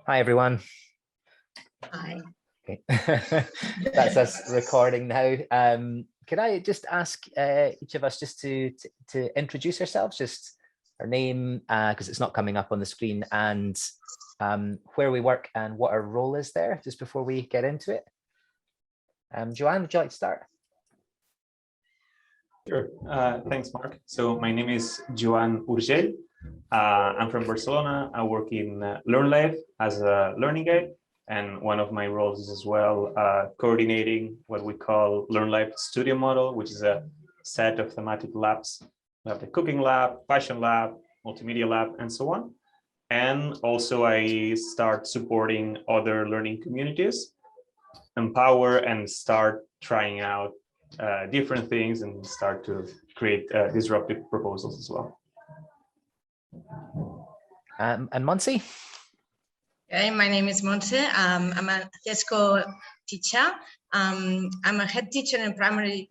Hi, everyone. Hi. Okay. That's us recording now. Could I just ask each of us just to introduce ourselves, just our name, because it's not coming up on the screen, and where we work and what our role is there, just before we get into it. Joanne, would you like to start? Sure. Thanks, Mark. So my name is Joan Urgell. I'm from Barcelona. I work in Learnlife as a learning guide. And one of my roles is as well coordinating what we call Learnlife Studio Model, which is a set of thematic labs. We have the cooking lab, fashion lab, multimedia lab, and so on. And also I start supporting other learning communities, empower and start trying out different things and start to create disruptive proposals as well. And Monse? Okay, my name is Monse. I'm an Acesco teacher. I'm a head teacher in primary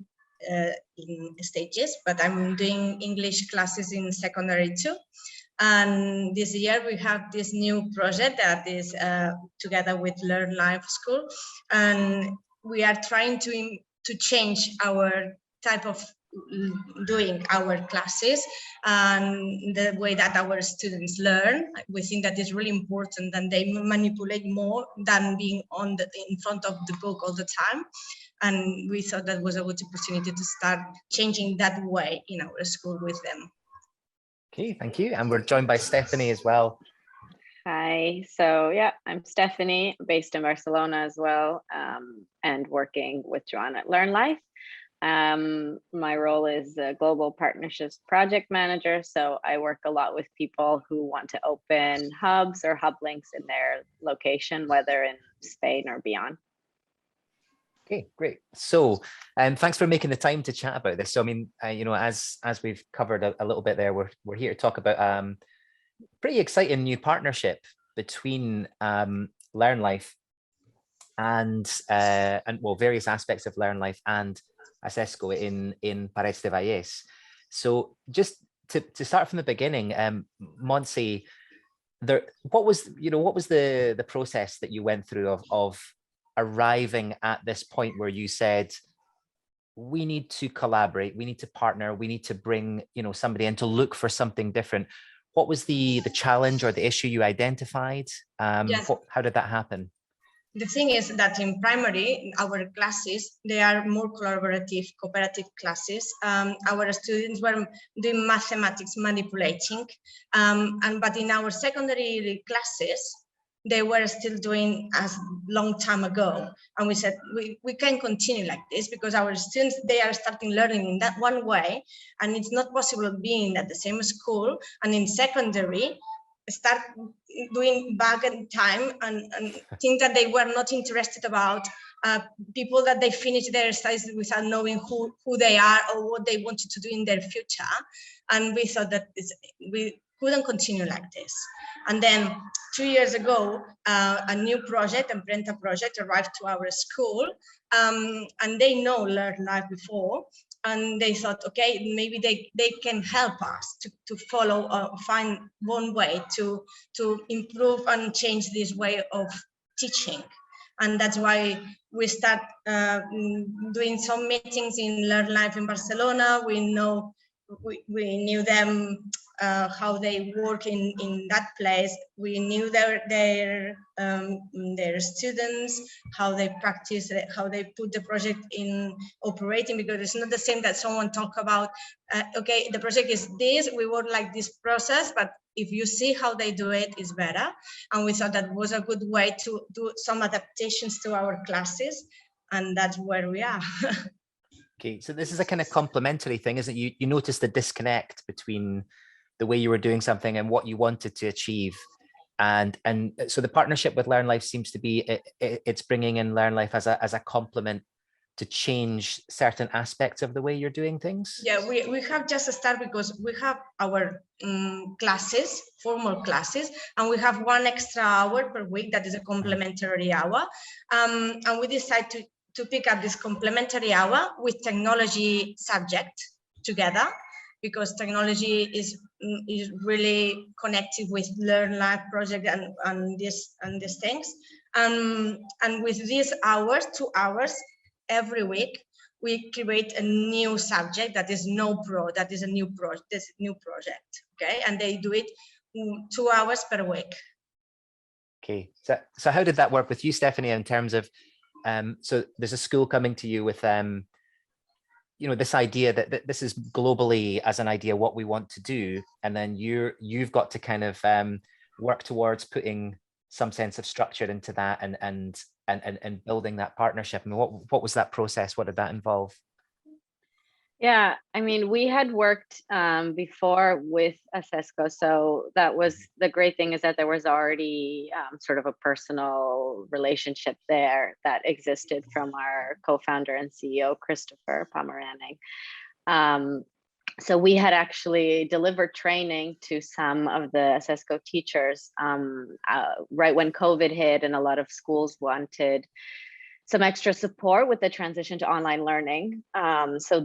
in stages, but I'm doing English classes in secondary too. And this year we have this new project that is together with Learnlife-Acesco, and we are trying to change our type of doing our classes and the way that our students learn. We think that is really important, and they manipulate more than being in front of the book all the time. And we thought that was a good opportunity to start changing that way in our school with them. Okay, thank you. And we're joined by Stephanie as well. Hi, so yeah, I'm Stephanie, based in Barcelona as well, and working with Joanne at Learnlife. My role is a global partnerships project manager, so I work a lot with people who want to open hubs or hub links in their location, whether in Spain or beyond. Okay, great. So, thanks for making the time to chat about this. So, I mean, you know, as we've covered a little bit there, we're here to talk about pretty exciting new partnership between Learnlife and well, various aspects of Learnlife and Acesco in Parets de Vallès. So, just to start from the beginning, Monse, what was the process that you went through of arriving at this point where you said, we need to collaborate, we need to partner, we need to bring, you know, somebody in to look for something different? What was the challenge or the issue you identified? Yes. How did that happen? The thing is that in primary, our classes, they are more collaborative, cooperative classes. Our students were doing mathematics manipulating, but in our secondary classes, they were still doing as long time ago. And we said, we can continue like this because our students, they are starting learning in that one way. And it's not possible being at the same school and in secondary, start doing back in time and think that they were not interested about people that they finished their studies without knowing who they are or what they wanted to do in their future. And we thought that we couldn't continue like this. And then 2 years ago, a new project, a Brenta project, arrived to our school, and they know Learnlife before, and they thought, okay, maybe they can help us to follow, find one way to improve and change this way of teaching. And that's why we start doing some meetings in Learnlife in Barcelona. We knew them, how they work in that place. We knew their students, how they practice, how they put the project in operating, because it's not the same that someone talk about, okay, the project is this, we would like this process, but if you see how they do it, it's better. And we thought that was a good way to do some adaptations to our classes, and that's where we are. Okay, so this is a kind of complementary thing, isn't it? You noticed the disconnect between the way you were doing something and what you wanted to achieve. And so the partnership with Learnlife seems to be, it's bringing in Learnlife as a complement to change certain aspects of the way you're doing things. Yeah, we have just started because we have our classes, formal classes, and we have 1 extra hour per week that is a complementary hour. And we decided to pick up this complementary hour with technology subject together. because technology is really connected with Learn Life project and these things. And with these hours, 2 hours every week, we create a new subject that is a new project. Okay, and they do it 2 hours per week. Okay, so how did that work with you, Stephanie, in terms of so there's a school coming to you with you know, this idea that this is globally as an idea what we want to do, and then you've got to kind of work towards putting some sense of structure into that and building that partnership. I mean, what was that process? What did that involve? Yeah, I mean, we had worked before with Acesco, so that was the great thing, is that there was already sort of a personal relationship there that existed from our co-founder and CEO, Christopher Pomeranning. So we had actually delivered training to some of the Acesco teachers right when COVID hit, and a lot of schools wanted some extra support with the transition to online learning. So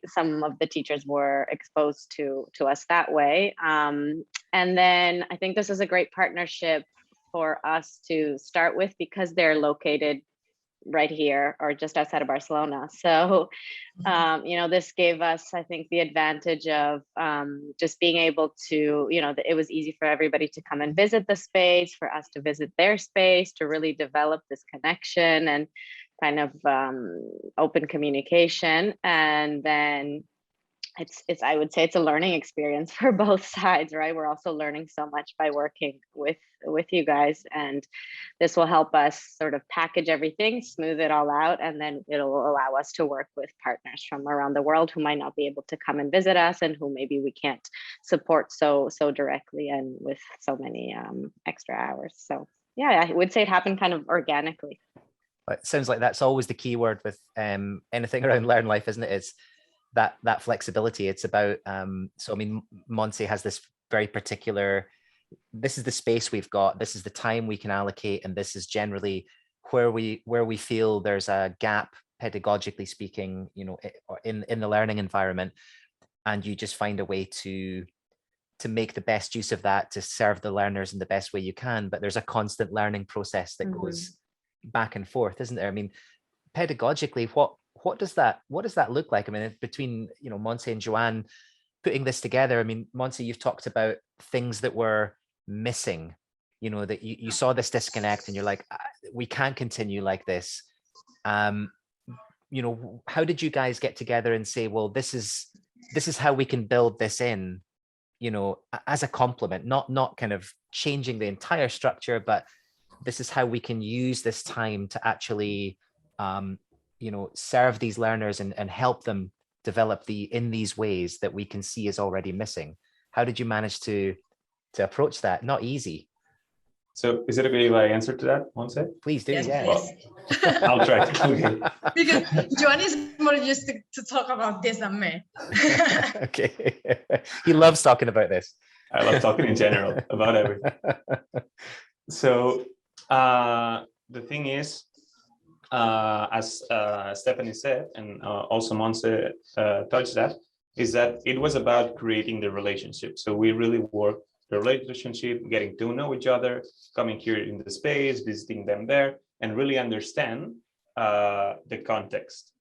some of the teachers were exposed to us that way. And then I think this is a great partnership for us to start with, because they're located right here or just outside of Barcelona. So, you know, this gave us, I think, the advantage of just being able to, you know, it was easy for everybody to come and visit the space, for us to visit their space, to really develop this connection and kind of open communication. And then it's I would say it's a learning experience for both sides, right? We're also learning so much by working with you guys, and this will help us sort of package everything, smooth it all out, and then it'll allow us to work with partners from around the world who might not be able to come and visit us, and who maybe we can't support so directly and with so many extra hours. So yeah, I would say it happened kind of organically. It sounds like that's always the key word with anything around Learn Life, isn't it? It's that flexibility. It's about so I mean, Montse has this very particular, this is the space we've got, this is the time we can allocate, and this is generally where we feel there's a gap pedagogically speaking, you know, in the learning environment, and you just find a way to make the best use of that, to serve the learners in the best way you can. But there's a constant learning process that goes back and forth, isn't there? I mean, pedagogically, what does that look like? I mean, between, you know, Montse and Joanne putting this together, I mean, Montse, you've talked about things that were missing, you know, that you saw this disconnect and you're like, we can't continue like this. You know, how did you guys get together and say, well, this is how we can build this in, you know, as a complement, not kind of changing the entire structure, but this is how we can use this time to actually you know, serve these learners and help them develop in these ways that we can see is already missing. How did you manage to approach that? Not easy. So is it okay if I answer to that, Montse? Please do. Yes, yeah. please. I'll try. Okay. Because Joan is more used to talk about this than me. Okay. He loves talking about this. I love talking in general about everything. So the thing is, as Stephanie said, and also Montse touched that, is that it was about creating the relationship. So we really worked the relationship, getting to know each other, coming here in the space, visiting them there, and really understand the context.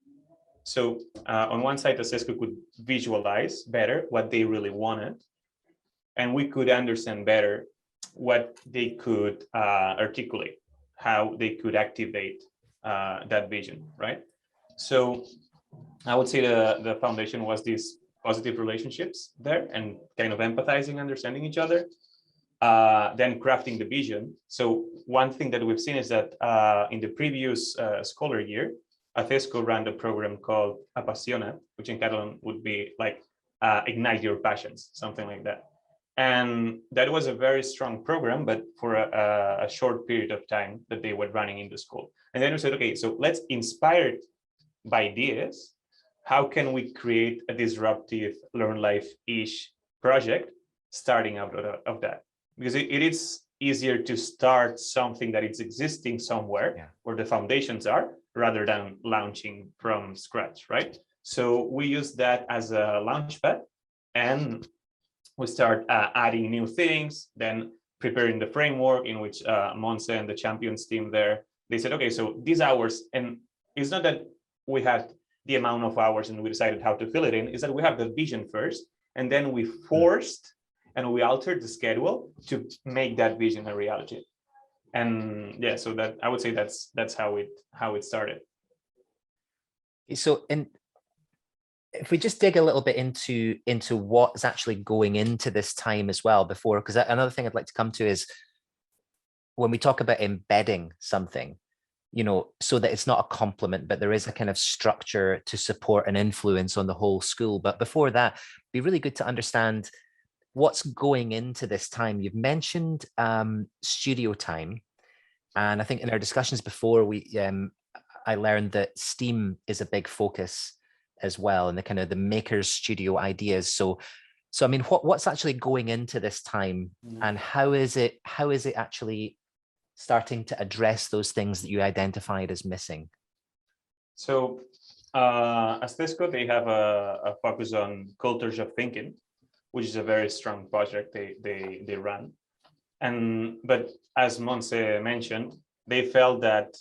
So on one side, Acesco could visualize better what they really wanted, and we could understand better what they could articulate, how they could activate that vision, right? So I would say the foundation was these positive relationships there, and kind of empathizing, understanding each other, then crafting the vision. So one thing that we've seen is that in the previous scholar year, Acesco ran a program called Apasiona, which in Catalan would be like ignite your passions, something like that. And that was a very strong program, but for a short period of time that they were running in the school. And then we said, okay, so let's inspire it by ideas. How can we create a disruptive Learn Life-ish project starting out of that? Because it is easier to start something that is existing somewhere where the foundations are, rather than launching from scratch, right? So we use that as a launchpad and we start adding new things, then preparing the framework in which Monse and the champions team there, they said, okay, so these hours, and it's not that we had the amount of hours and we decided how to fill it in, is that we have the vision first, and then we forced and we altered the schedule to make that vision a reality. And yeah, so that I would say that's how it started. So, and if we just dig a little bit into what's actually going into this time as well before, because another thing I'd like to come to is when we talk about embedding something, you know, so that it's not a complement, but there is a kind of structure to support and influence on the whole school. But before that, it'd be really good to understand what's going into this time. You've mentioned studio time, and I think in our discussions before, I learned that STEAM is a big focus as well, and the kind of the maker's studio ideas. So I mean, what's actually going into this time, and how is it actually starting to address those things that you identified as missing? So Acesco, they have a focus on cultures of thinking, which is a very strong project they run. But as Monse mentioned, they felt that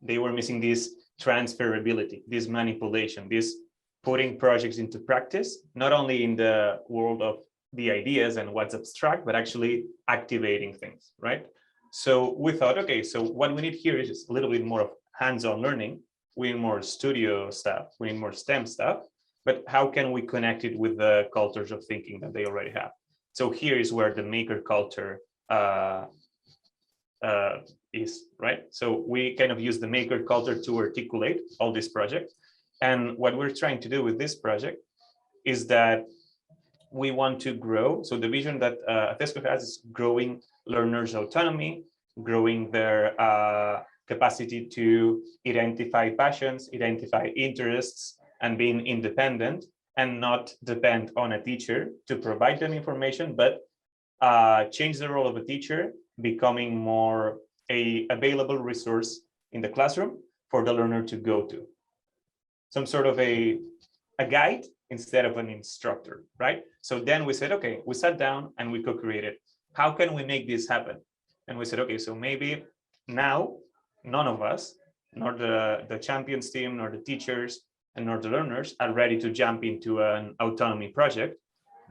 they were missing this transferability, this manipulation, this putting projects into practice, not only in the world of the ideas and what's abstract, but actually activating things, right? So we thought, okay, so what we need here is just a little bit more of hands-on learning. We need more studio stuff, we need more STEM stuff, but how can we connect it with the cultures of thinking that they already have? So here is where the maker culture is, right? So we kind of use the maker culture to articulate all these projects. And what we're trying to do with this project is that we want to grow. So the vision that Acesco has is growing learners' autonomy, growing their capacity to identify passions, identify interests, and being independent and not depend on a teacher to provide them information, but change the role of a teacher, becoming more a available resource in the classroom for the learner to go to. Some sort of a guide instead of an instructor, right? So then we said, okay, we sat down and we co-created. How can we make this happen? And we said, okay, so maybe now none of us, nor the champions team, nor the teachers, and nor the learners are ready to jump into an autonomy project.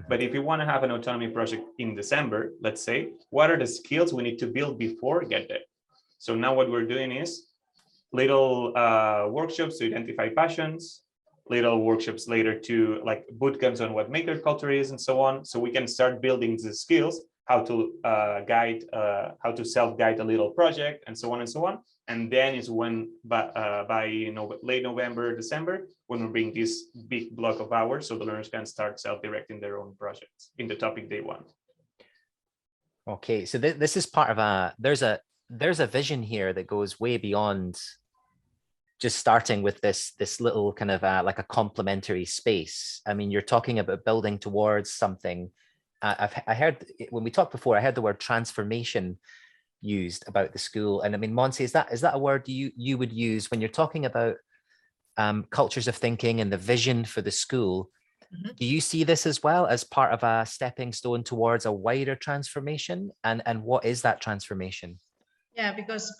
But if we want to have an autonomy project in December, let's say, what are the skills we need to build before get there? So now what we're doing is little workshops to identify passions, little workshops later to like bootcamps on what maker culture is and so on. So we can start building the skills, how to guide, how to self-guide a little project and so on and so on. And then is when by late November, December, when we bring this big block of hours so the learners can start self-directing their own projects in the topic they want. Okay, so this is part of there's a vision here that goes way beyond just starting with this little kind of like a complementary space. I mean, you're talking about building towards something. I heard when we talked before, I heard the word transformation used about the school. And I mean, Monse, is that a word you would use when you're talking about cultures of thinking and the vision for the school? Mm-hmm. Do you see this as well as part of a stepping stone towards a wider transformation? And what is that transformation? Yeah, because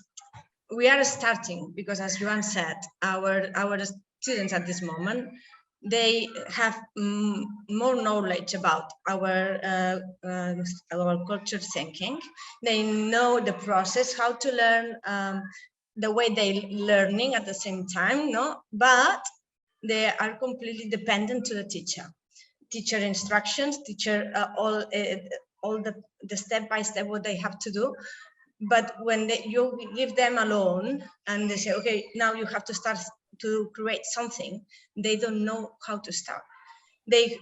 we are starting, because as Joan said, our students at this moment, they have more knowledge about our culture thinking. They know the process, how to learn, the way they learning at the same time, no? But they are completely dependent to the teacher instructions, teacher all the step by step what they have to do. But when you give them alone and they say, okay, now you have to start to create something, they don't know how to start. They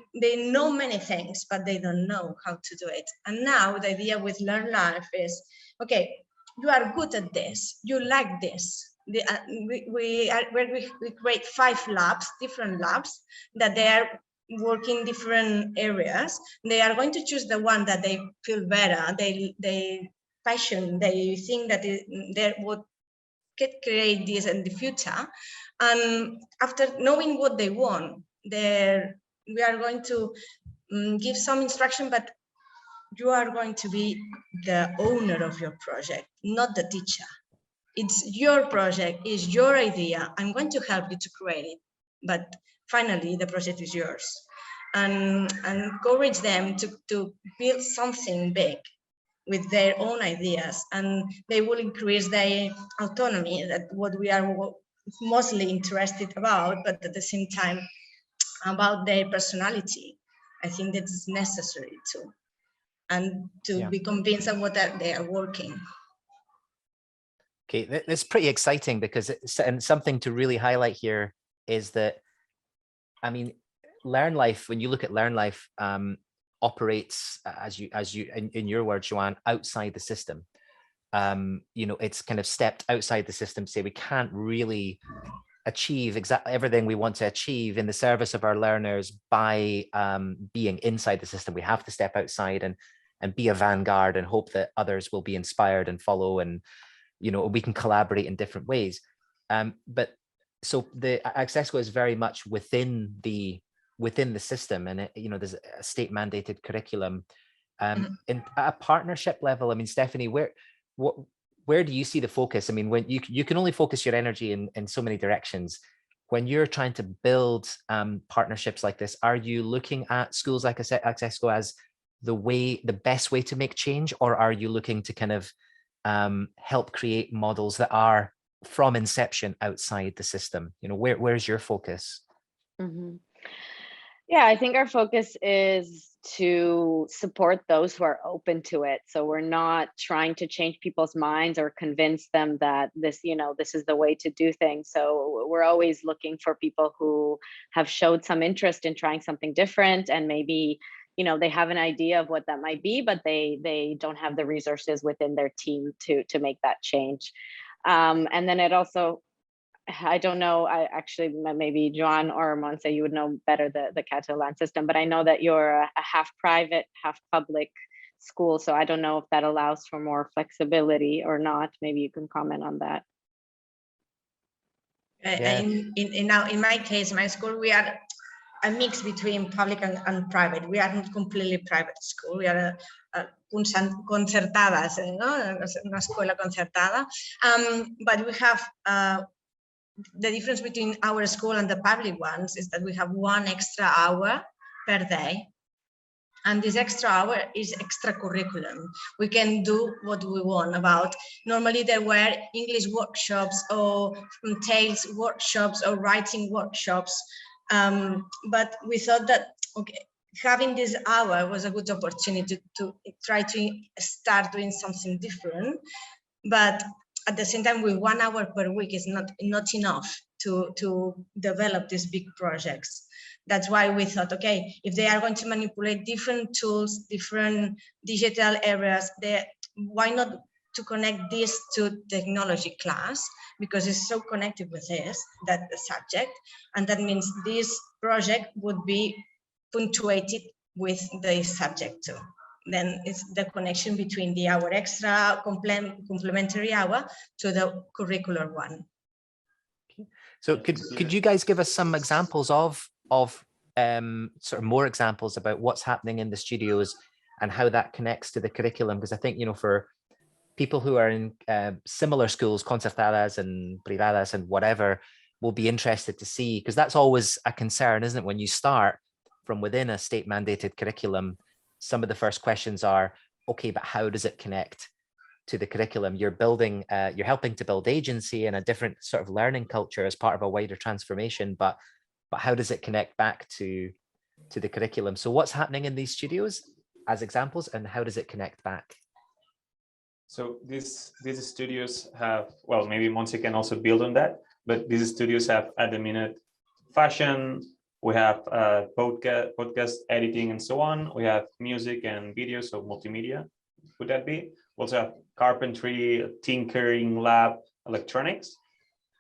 know many things, but they don't know how to do it. And now the idea with Learn Life is, okay, you are good at this, you like this. We create 5 labs, different labs, that they are working different areas. They are going to choose the one that they feel better, they passion, they think that they would create this in the future. And after knowing what they want, we are going to give some instruction, but you are going to be the owner of your project, not the teacher. It's your project, it's your idea. I'm going to help you to create it, but finally the project is yours. And encourage them to build something big with their own ideas, and they will increase their autonomy, that what we are mostly interested about, but at the same time about their personality. I think that is necessary too, and to be convinced of what they are working. Okay, that's pretty exciting, because and something to really highlight here is that, I mean, Learnlife, when you look at Learnlife, operates, as you in your words, Joanne, outside the system. You know, it's kind of stepped outside the system to say we can't really achieve exactly everything we want to achieve in the service of our learners by being inside the system. We have to step outside and be a vanguard and hope that others will be inspired and follow, and you know, we can collaborate in different ways. But so the Accesco is very much within the system, and you know, there's a state mandated curriculum. In at a partnership level, I mean, Stephanie, where do you see the focus? I mean, when you can only focus your energy in so many directions. When you're trying to build partnerships like this, are you looking at schools like Accesco as the best way to make change, or are you looking to kind of help create models that are from inception outside the system? You know, where's your focus? Mm-hmm. Yeah, I think our focus is to support those who are open to it. So we're not trying to change people's minds or convince them that this, you know, this is the way to do things. So we're always looking for people who have showed some interest in trying something different, and maybe, you know, they have an idea of what that might be, but they don't have the resources within their team to make that change. And then it also, I don't know, I actually, maybe Joan or Montse, you would know better the Catalan system, but I know that you're a half private, half public school. So I don't know if that allows for more flexibility or not. Maybe you can comment on that. Yeah. In my case, my school, we are a mix between public and private. We are not completely private school. We are a concertadas, ¿no? Una escuela concertada. But we have the difference between our school and the public ones is that we have 1 extra hour per day. And this extra hour is extra curriculum. We can do what we want about. Normally there were English workshops or tales workshops or writing workshops. But we thought that, okay, having this hour was a good opportunity to try to start doing something different. But at the same time, with 1 hour per week is not enough to develop these big projects. That's why we thought, okay, if they are going to manipulate different tools, different digital areas, why not to connect this to technology class, because it's so connected with that the subject. And that means this project would be punctuated with the subject too. Then it's the connection between the hour extra complementary hour to the curricular one. So could you guys give us some examples of sort of more examples about what's happening in the studios and how that connects to the curriculum? Because I think, you know, for people who are in similar schools, concertadas and privadas and whatever, will be interested to see, because that's always a concern, isn't it? When you start from within a state mandated curriculum, some of the first questions are, okay, but how does it connect to the curriculum? You're building, you're helping to build agency and a different sort of learning culture as part of a wider transformation, but how does it connect back to the curriculum? So what's happening in these studios as examples, and how does it connect back? So these studios have, well, maybe Monse can also build on that, but these studios have at the minute fashion, we have podcast editing and so on. We have music and video, so multimedia, would that be? We also have carpentry, tinkering lab, electronics.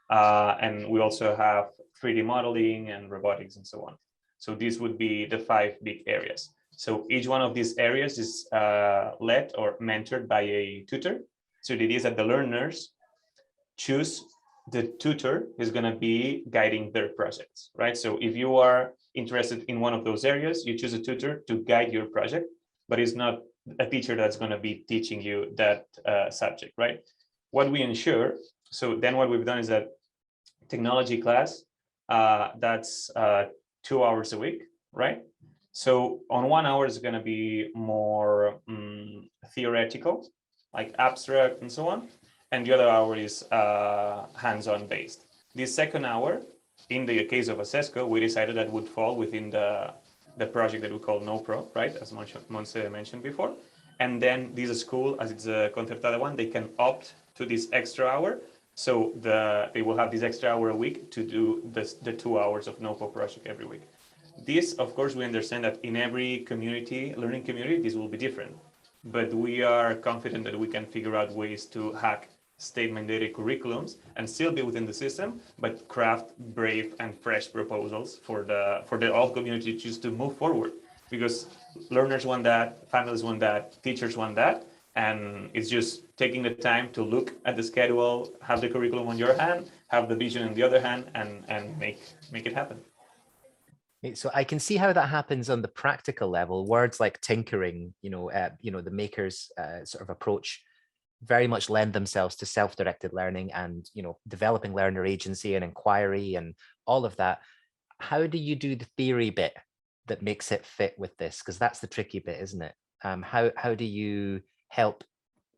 And we also have 3D modeling and robotics and so on. So these would be the 5 big areas. So each one of these areas is led or mentored by a tutor. So the idea is that the learners choose the tutor who's going to be guiding their projects, right? So if you are interested in one of those areas, you choose a tutor to guide your project, but it's not a teacher that's going to be teaching you that subject, right? What we ensure, so then what we've done is that technology class, that's 2 hours a week, right? So on 1 hour is going to be more theoretical, like abstract and so on. And the other hour is hands-on based. This second hour, in the case of Acesco, we decided that would fall within the project that we call NoPro, right? As Montse mentioned before. And then this school, as it's a concertada one, they can opt to this extra hour. So they will have this extra hour a week to do the 2 hours of NoPro project every week. This, of course, we understand that in every community, learning community, this will be different. But we are confident that we can figure out ways to hack state-mandated curriculums and still be within the system, but craft brave and fresh proposals for the all community to choose to move forward. Because learners want that, families want that, teachers want that, and it's just taking the time to look at the schedule, have the curriculum on your hand, have the vision on the other hand, and make it happen. So I can see how that happens on the practical level. Words like tinkering, the makers sort of approach very much lend themselves to self-directed learning and, developing learner agency and inquiry and all of that. How do you do the theory bit that makes it fit with this? Because that's the tricky bit, isn't it? How do you help,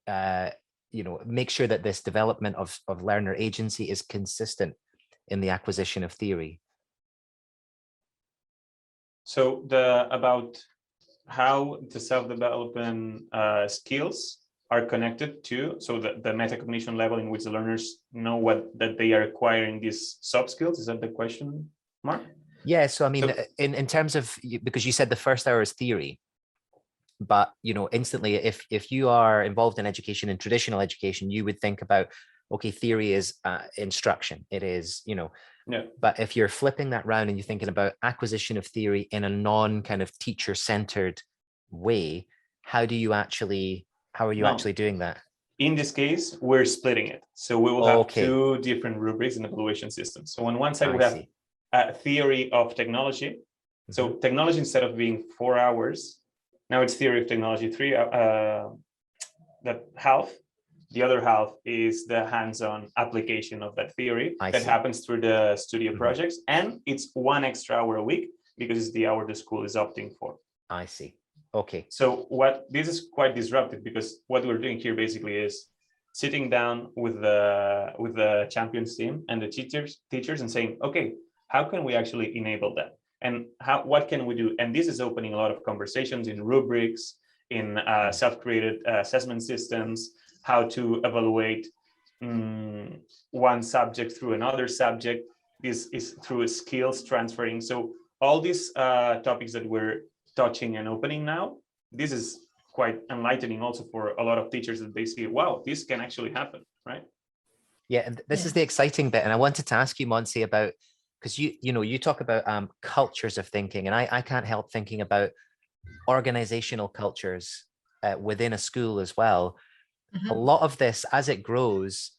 make sure that this development of learner agency is consistent in the acquisition of theory? So about how the self-development skills are connected to, so the metacognition level in which the learners know that they are acquiring these soft skills. Is that the question, Mark? Yeah, so I mean, in terms of, because you said the first hour is theory, but instantly, if you are involved in education, in traditional education, you would think about, okay, theory is instruction. It is, Yeah. But if you're flipping that round and you're thinking about acquisition of theory in a non kind of teacher-centered way, how are you actually doing that? In this case, we're splitting it. So we will have Okay. two different rubrics in evaluation systems. So on one side, we have a theory of technology. Mm-hmm. So technology, instead of being 4 hours, now it's theory of technology, that half. The other half is the hands-on application of that theory that happens through the studio projects. And it's 1 extra hour a week because it's the hour the school is opting for. I see. Okay. So this is quite disruptive, because what we're doing here basically is sitting down with the champions team and the teachers and saying, okay, how can we actually enable that? And what can we do? And this is opening a lot of conversations in rubrics, in self-created assessment systems, how to evaluate one subject through another subject. This is through skills transferring. So all these topics that we're touching and opening now, this is quite enlightening also for a lot of teachers, that they see, wow, this can actually happen, right? Yeah, and this is the exciting bit. And I wanted to ask you, Montse, about, because you talk about cultures of thinking, and I can't help thinking about organizational cultures within a school as well. Mm-hmm. A lot of this, as it grows,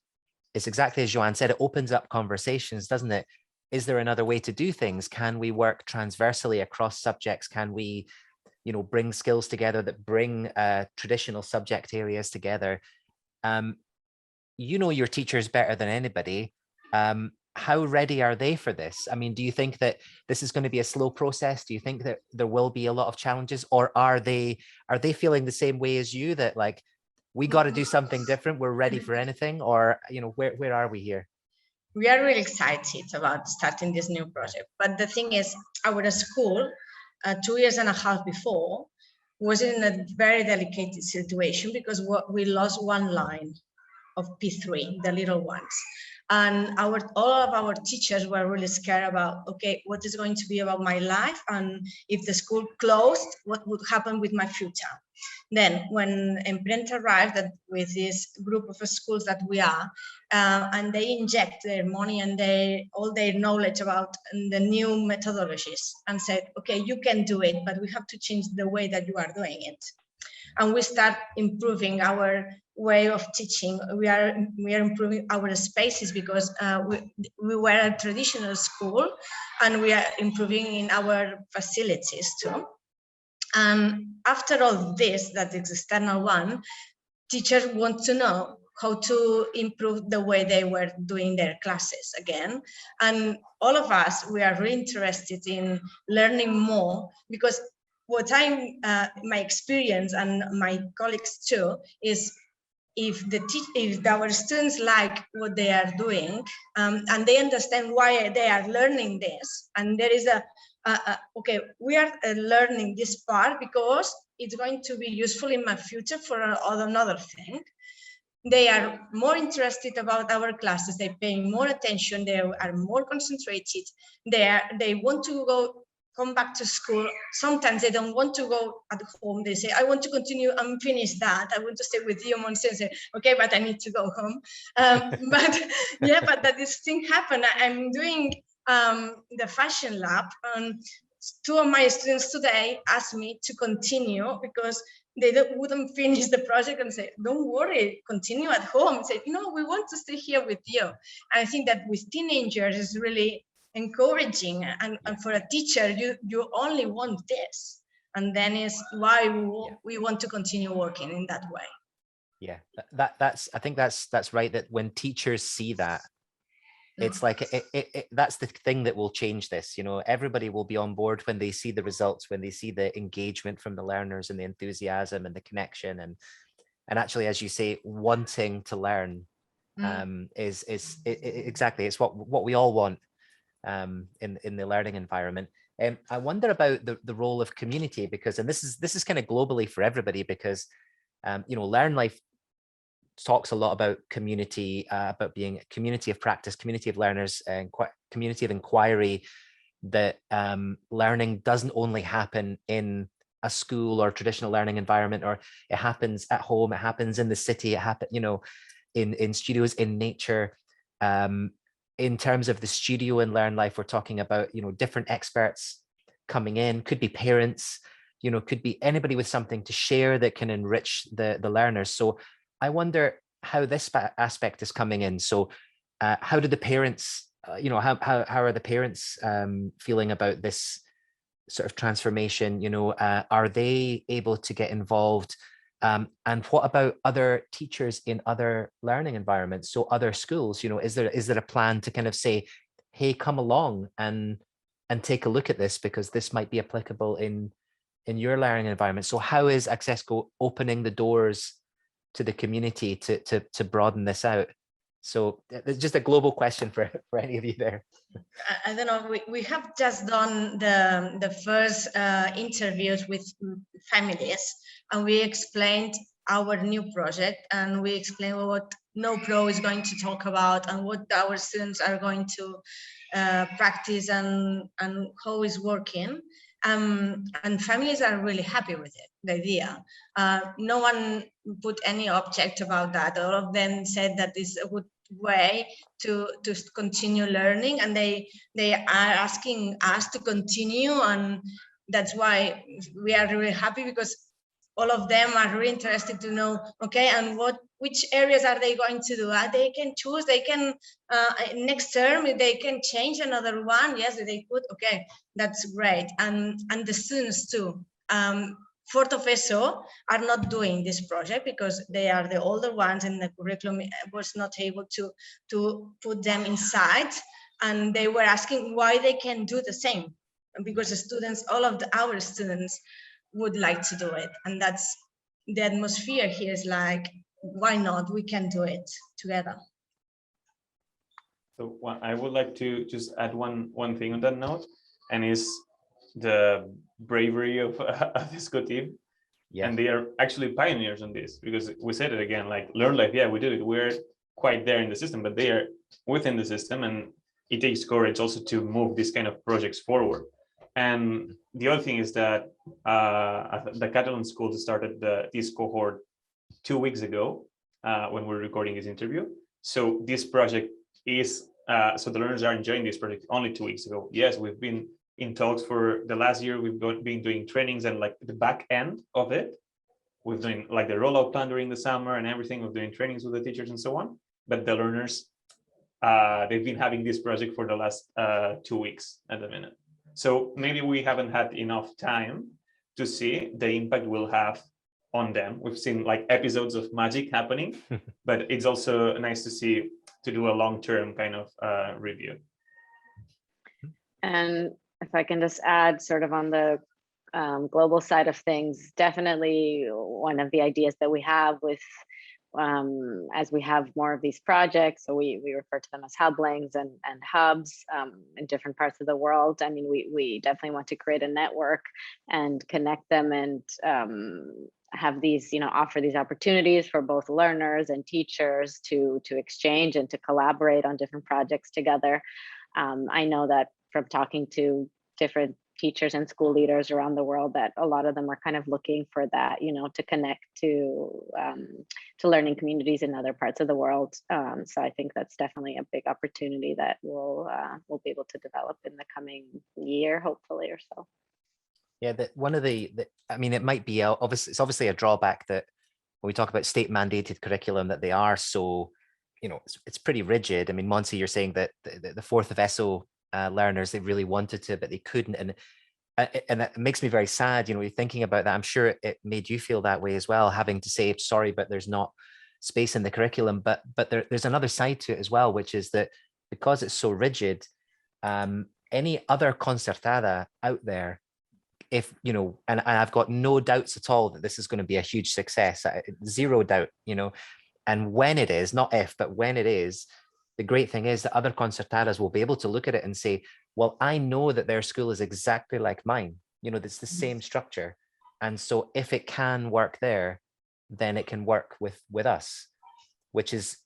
is exactly as Joanne said, it opens up conversations, doesn't it? Is there another way to do things? Can we work transversally across subjects? Can we, bring skills together that bring traditional subject areas together? Your teachers better than anybody. How ready are they for this? I mean, do you think that this is going to be a slow process? Do you think that there will be a lot of challenges, or are they feeling the same way as you, that like, we got to do something different, we're ready for anything? Or, where are we here? We are really excited about starting this new project. But the thing is, our school, 2.5 years before, was in a very delicate situation, because we lost one line of P3, the little ones. And all of our teachers were really scared about, okay, what is going to be about my life? And if the school closed, what would happen with my future? Then when Imprint arrived with this group of schools that we are, and they inject their money and all their knowledge about the new methodologies, and said, okay, you can do it, but we have to change the way that you are doing it. and we start improving our way of teaching. We are improving our spaces because we were a traditional school, and we are improving in our facilities too. And after all this, that is external one, teachers want to know how to improve the way they were doing their classes again. And all of us, we are really interested in learning more, because what my experience and my colleagues too is, if our students like what they are doing, and they understand why they are learning this, and there is okay, we are learning this part because it's going to be useful in my future for another thing. They are more interested about our classes. They pay more attention. They are more concentrated. They want to come back to school. Sometimes they don't want to go at home. They say, I want to continue and finish that. I want to stay with you. Monse say, okay, but I need to go home. But yeah, but that this thing happened. I'm doing the fashion lab, and two of my students today asked me to continue because they wouldn't finish the project, and say, don't worry, continue at home. Say, no, we want to stay here with you. And I think that with teenagers is really encouraging, and for a teacher, you only want this, and then is why we want to continue working in that way. Yeah, that's I think that's right, that when teachers see that, it's like that's the thing that will change this. You know, everybody will be on board when they see the results, when they see the engagement from the learners and the enthusiasm and the connection, and actually, as you say, wanting to learn is exactly, it's what we all want in the learning environment. I wonder about the role of community, because, and this is kind of globally for everybody, because you know, Learnlife talks a lot about community, about being a community of practice, community of learners, and community of inquiry, that learning doesn't only happen in a school or traditional learning environment, or it happens at home, it happens in the city, it happens, you know, in studios, in nature. In terms of the studio and Learnlife, we're talking about, you know, different experts coming in, could be parents, you know, could be anybody with something to share that can enrich the learners. So I wonder how this aspect is coming in. So how do the parents, you know, how are the parents feeling about this sort of transformation? You know, are they able to get involved? And what about other teachers in other learning environments? So other schools, you know, is there a plan to kind of say, hey, come along and take a look at this, because this might be applicable in your learning environment? So how is Acesco opening the doors to the community to broaden this out? So it's just a global question for any of you there. I don't know, we have just done the first interviews with families, and we explained our new project, and we explained what NoPro is going to talk about, and what our students are going to practice, and how it's working. And families are really happy with it, the idea. No one put any object about that. All of them said that it's a good way to continue learning, and they are asking us to continue, and that's why we are really happy, because all of them are really interested to know, okay, and which areas are they going to do? They can choose, they can next term they can change another one. Yes, they could. Okay, that's great. And the students too. Fourth of ESO are not doing this project because they are the older ones, and the curriculum was not able to put them inside, and they were asking why they can do the same, because the students, all of our students would like to do it, and that's the atmosphere here is like, why not, we can do it together. So I would like to just add one thing on that note, and is the bravery of Acesco team. Yes. And they are actually pioneers on this, because we said it again, like Learnlife, yeah, we did it, we're quite there in the system, but they are within the system, and it takes courage also to move these kind of projects forward. And the other thing is that the Catalan schools started this cohort 2 weeks ago when we're recording this interview. So this project is, so the learners are enjoying this project only 2 weeks ago. Yes, we've been in talks for the last year. We've been doing trainings and like the back end of it. we're doing like the rollout plan during the summer and everything. We're doing trainings with the teachers and so on. But the learners, they've been having this project for the last 2 weeks at the minute. So maybe we haven't had enough time to see the impact we'll have on them. We've seen like episodes of magic happening, but it's also nice to see, to do a long-term kind of review. And if I can just add sort of on the global side of things, definitely one of the ideas that we have with, as we have more of these projects, so we refer to them as Hublings and hubs in different parts of the world. I mean, we definitely want to create a network and connect them and have these, offer these opportunities for both learners and teachers to exchange and to collaborate on different projects together. I know that from talking to different teachers and school leaders around the world, that a lot of them are kind of looking for that, to connect to learning communities in other parts of the world. So I think that's definitely a big opportunity that we'll be able to develop in the coming year, hopefully, or so. Yeah, that one of I mean, it might be it's obviously a drawback that when we talk about state mandated curriculum, that they are so, it's pretty rigid. I mean, Monse, you're saying that the fourth of ESO learners, they really wanted to, but they couldn't, and that makes me very sad. You're thinking about that. I'm sure it made you feel that way as well, having to say sorry, but there's not space in the curriculum. But there's another side to it as well, which is that because it's so rigid, any other concertada out there, if and I've got no doubts at all that this is going to be a huge success, zero doubt, and when it is, not if, but when it is, the great thing is that other concertadas will be able to look at it and say, well, I know that their school is exactly like mine, it's the same structure, and so if it can work there, then it can work with us, which is,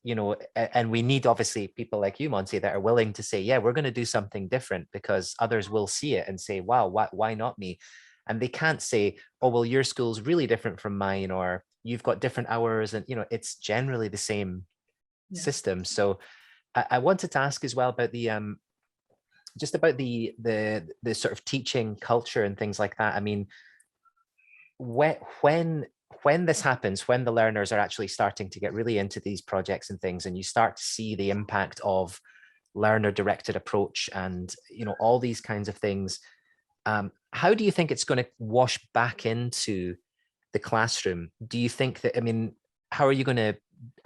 and we need obviously people like you, Monse, that are willing to say, yeah, we're going to do something different, because others will see it and say, wow, why not me? And they can't say, oh, well, your school's really different from mine, or you've got different hours, and it's generally the same system. So I wanted to ask as well about the just about the sort of teaching culture and things like that. I mean, when this happens, when the learners are actually starting to get really into these projects and things, and you start to see the impact of learner directed approach and all these kinds of things, how do you think it's going to wash back into the classroom? Do you think that, I mean, how are you going to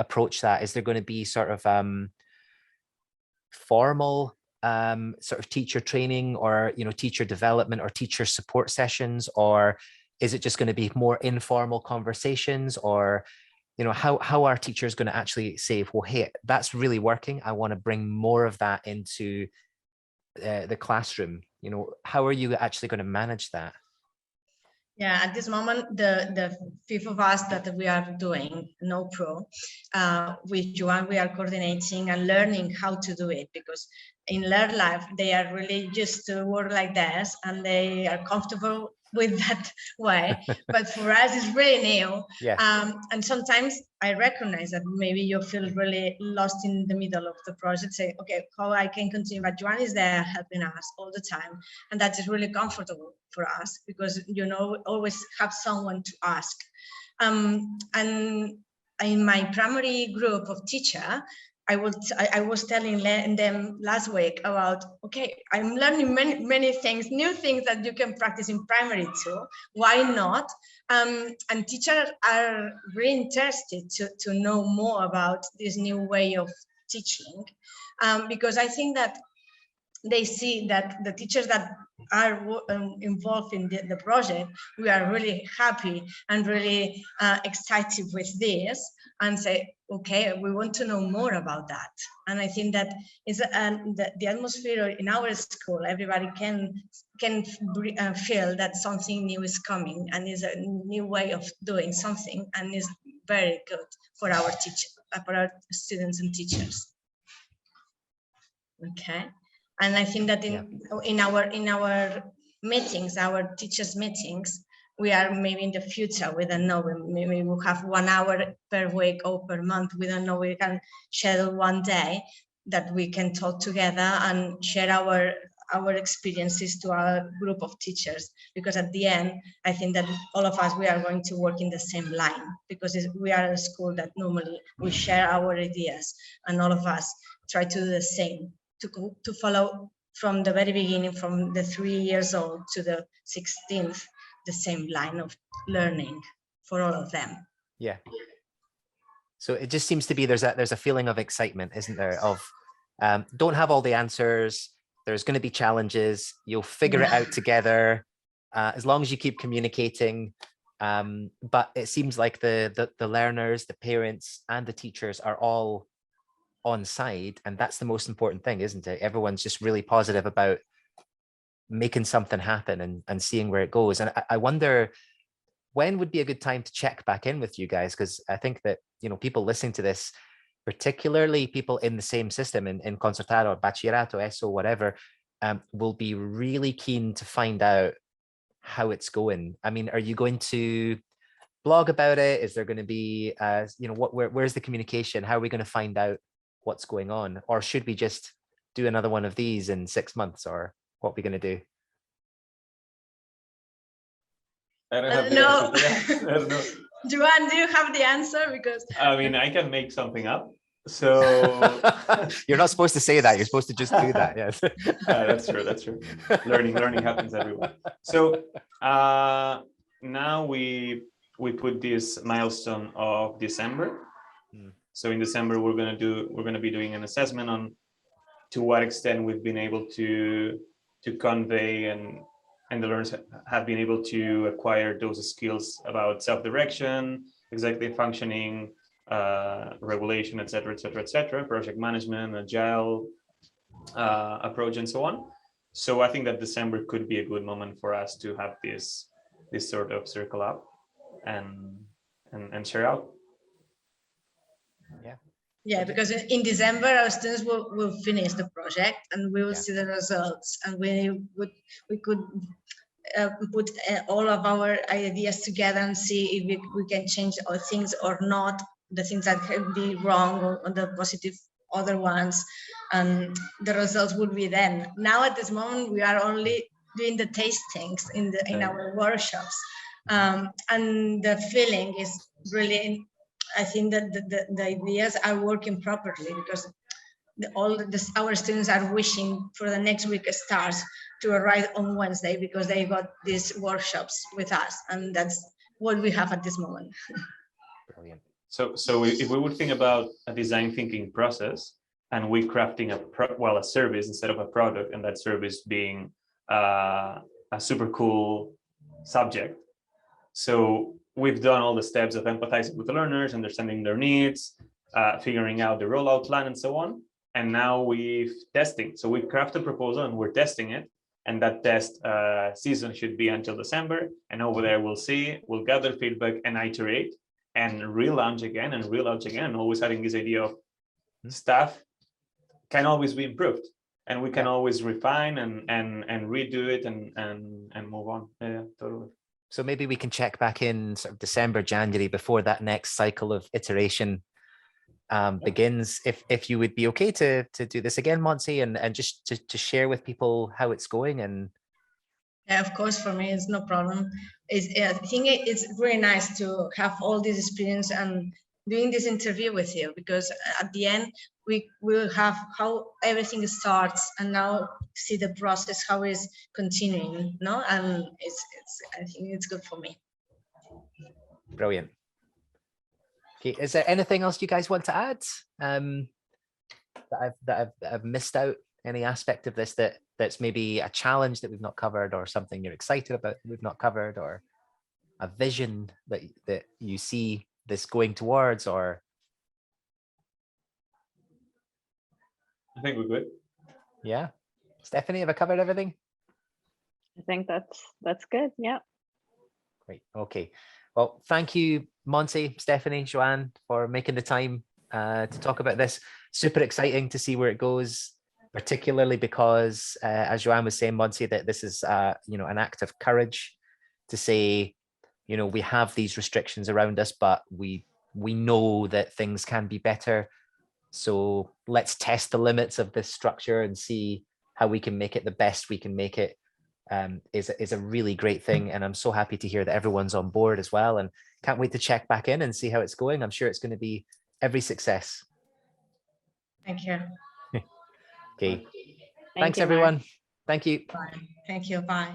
approach that? Is there going to be sort of formal sort of teacher training, or teacher development, or teacher support sessions, or is it just going to be more informal conversations? Or how are teachers going to actually say, well, hey, that's really working, I want to bring more of that into the classroom? How are you actually going to manage that? Yeah, at this moment, the 5 of us that we are doing No Pro with Joan, we are coordinating and learning how to do it, because in Learnlife, they are really used to work like this, and they are comfortable with that way. But for us, it's really new. Yeah. And sometimes I recognize that maybe you feel really lost in the middle of the project, say, okay, how I can continue? But Joan is there helping us all the time. And that is really comfortable for us, because, always have someone to ask. And in my primary group of teacher, I was telling them last week about, okay, I'm learning many things, new things that you can practice in primary too. Why not? And teachers are really interested to know more about this new way of teaching, because I think that they see that the teachers that are involved in the project, we are really happy and really excited with this, and say, okay, we want to know more about that. And I think that is the atmosphere in our school. Everybody can feel that something new is coming, and is a new way of doing something, and is very good for our for our students and teachers. Okay. And I think that in our meetings, our teachers' meetings, we are maybe in the future, we don't know, maybe we'll have 1 hour per week or per month. We don't know, we can schedule one day that we can talk together and share our our experiences to our group of teachers, because at the end, I think that all of us, we are going to work in the same line, because we are a school that normally we share our ideas, and all of us try to do the same, to follow from the very beginning, from the 3 years old to the 16th, the same line of learning for all of them. Yeah. So it just seems to be there's a feeling of excitement, isn't there? Of don't have all the answers. There's going to be challenges. You'll figure it out together, as long as you keep communicating. But it seems like the learners, the parents, and the teachers are all on side, and that's the most important thing, isn't it? Everyone's just really positive about making something happen and seeing where it goes. And I wonder, when would be a good time to check back in with you guys? Because I think that, you know, people listening to this, particularly people in the same system, in concertada or bachillerato, ESO, whatever, will be really keen to find out how it's going. I mean, are you going to blog about it? Is there going to be, you know, where's the communication? How are we going to find out what's going on? Or should we just do another one of these in 6 months? Or what are we going to do? I don't have No. the answer to that. I don't know. Joanne, do you have the answer? Because I mean, I can make something up. So you're not supposed to say that. You're supposed to just do that. Yes. That's true. That's true. Learning happens everywhere. So now we put this milestone of December. So in December, we're going to be doing an assessment on to what extent we've been able to convey and the learners have been able to acquire those skills about self-direction, executive functioning, regulation, etc., project management, agile approach, and so on. So I think that December could be a good moment for us to have this sort of circle up and share out. Yeah, because in December our students will finish the project and we will see the results, and we could put all of our ideas together and see if we can change our things or not, the things that can be wrong or the positive other ones, and the results would be then. Now at this moment we are only doing the tastings in our workshops, and the feeling is really, I think that the ideas are working properly, because our students are wishing for the next week starts to arrive on Wednesday, because they got these workshops with us, and that's what we have at this moment. Brilliant. So if we would think about a design thinking process, and we crafting a service instead of a product, and that service being a super cool subject. So we've done all the steps of empathizing with the learners, understanding their needs, figuring out the rollout plan, and so on. And now we've testing. So we craft a proposal and we're testing it. And that test season should be until December. And over there, we'll gather feedback and iterate and relaunch again, and always having this idea of stuff can always be improved. And we can always refine and redo it and move on. Yeah, totally. So maybe we can check back in sort of December, January, before that next cycle of iteration begins, if you would be okay to do this again, Montse, and just to share with people how it's going. And yeah, of course, for me it's no problem. I think it's really nice to have all this experience and doing this interview with you, because at the end we will have how everything starts, and now see the process how it's continuing, no? And I think it's good for me. Brilliant. Okay, is there anything else you guys want to add that I've missed out? Any aspect of this that's maybe a challenge that we've not covered, or something you're excited about that we've not covered, or a vision that you see this going towards? Or I think we're good. Yeah, Stephanie, have I covered everything? I think that's good. Yeah. Great. Okay. Well, thank you, Montse, Stephanie, Joanne, for making the time to talk about this. Super exciting to see where it goes, particularly because, as Joanne was saying, Montse, that this is, you know, an act of courage to say, you know, we have these restrictions around us, but we know that things can be better. So let's test the limits of this structure and see how we can make it the best we can make it is a really great thing. And I'm so happy to hear that everyone's on board as well, and can't wait to check back in and see how it's going. I'm sure it's going to be every success. Thank you. Okay. Thank Thanks, you, Mark. everyone. Thank you. Bye. Thank you. Bye.